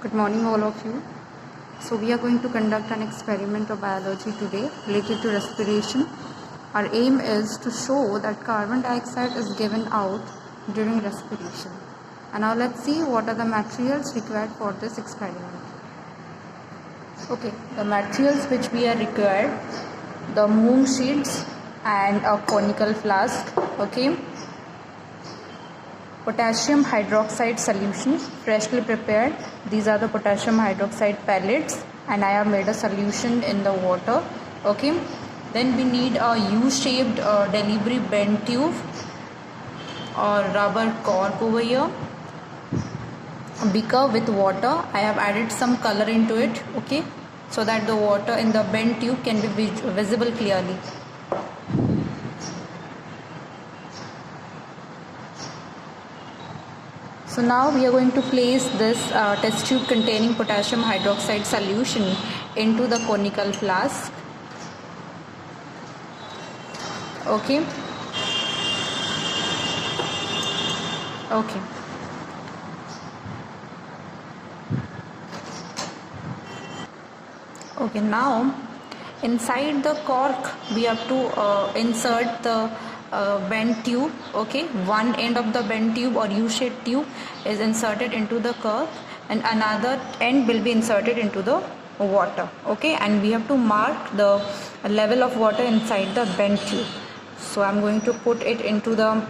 Good morning all of you. So we are going to conduct an experiment of biology today related to respiration. Our aim is to show that carbon dioxide is given out during respiration. And now let's see what are the materials required for this experiment. Okay, the materials which we are required, the moon sheets and a conical flask. Okay, potassium hydroxide solution freshly prepared. These are the potassium hydroxide pellets and I have made a solution in the water. Okay, then we need a U-shaped delivery bend tube or rubber cork over here, a beaker with water. I have added some color into it, okay, so that the water in the bend tube can be visible clearly. So now we are going to place this test tube containing potassium hydroxide solution into the conical flask. Okay. Okay. Okay, now inside the cork we have to insert the bend tube. Okay, one end of the bend tube or U-shaped tube is inserted into the cork and another end will be inserted into the water. Okay, and we have to mark the level of water inside the bend tube. So I'm going to put it into the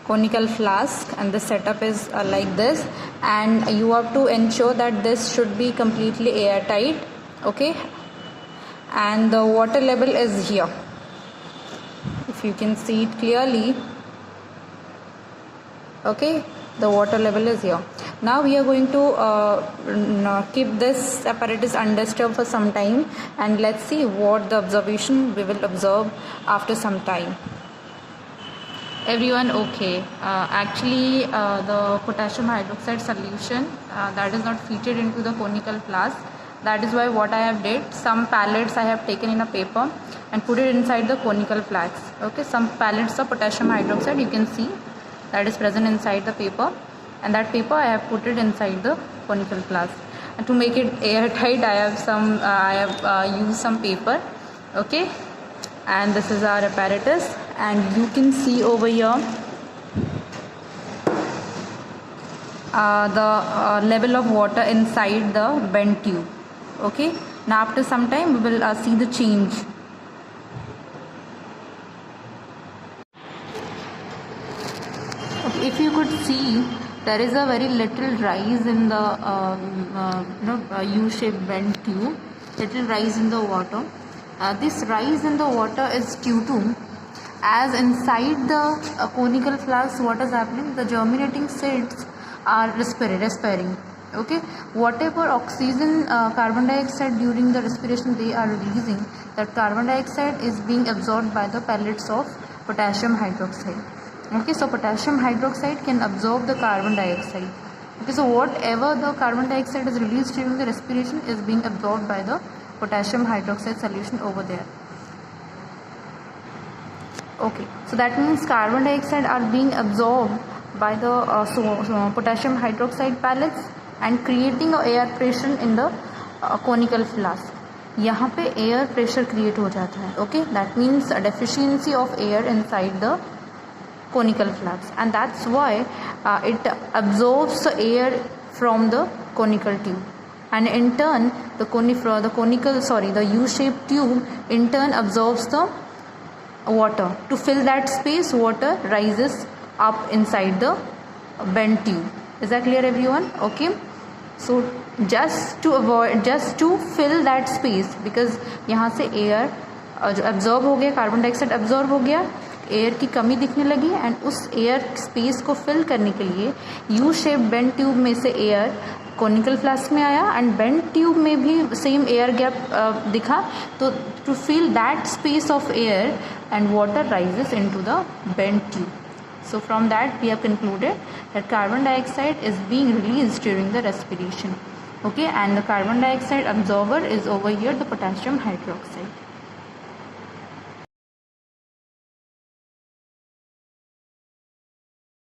conical flask and the setup is like this, and you have to ensure that this should be completely airtight. Okay, and the water level is here, if you can see it clearly. Okay, the water level is here. Now we are going to keep this apparatus undisturbed for some time and let's see what the observation we will observe after some time. Everyone, okay, actually the potassium hydroxide solution that is not fitted into the conical flask. That is why what I have did, some pellets I have taken in a paper and put it inside the conical flask. Okay, some pellets of potassium hydroxide you can see that is present inside the paper, and that paper I have put it inside the conical flask. And to make it airtight, I have used some paper. Okay, and this is our apparatus, and you can see over here the level of water inside the bend tube. Okay, now after some time we will see the change. Okay, if you could see, there is a very little rise in the U-shaped bend tube, little rise in the water. This rise in the water is due to, as inside the conical flask what is happening, the germinating seeds are respiring. Okay, whatever oxygen, carbon dioxide during the respiration they are releasing, that carbon dioxide is being absorbed by the pellets of potassium hydroxide. Okay, so potassium hydroxide can absorb the carbon dioxide. Okay, so whatever the carbon dioxide is released during the respiration is being absorbed by the potassium hydroxide solution over there. Okay, so that means carbon dioxide are being absorbed by the potassium hydroxide pellets and creating a air pressure in the conical flask. यहाँ पे air pressure create हो जाता है. Okay, that means a deficiency of air inside the conical flask, and that's why it absorbs the air from the conical tube, and in turn the U-shaped tube in turn absorbs the water. To fill that space, water rises up inside the bend tube. Is that clear, everyone? Okay, so just to fill that space, because यहाँ से air absorb हो गया, carbon dioxide absorb हो गया, air की कमी दिखने लगी, एंड उस एयर स्पेस को फिल करने के लिए यू शेप बेंड ट्यूब में से एयर कॉनिकल फ्लास्क में आया एंड बेंड ट्यूब में भी सेम एयर गैप दिखा. तो to fill that space of air and water rises into the bend tube. So from that we have concluded that carbon dioxide is being released during the respiration. Okay, and the carbon dioxide absorber is over here, the potassium hydroxide.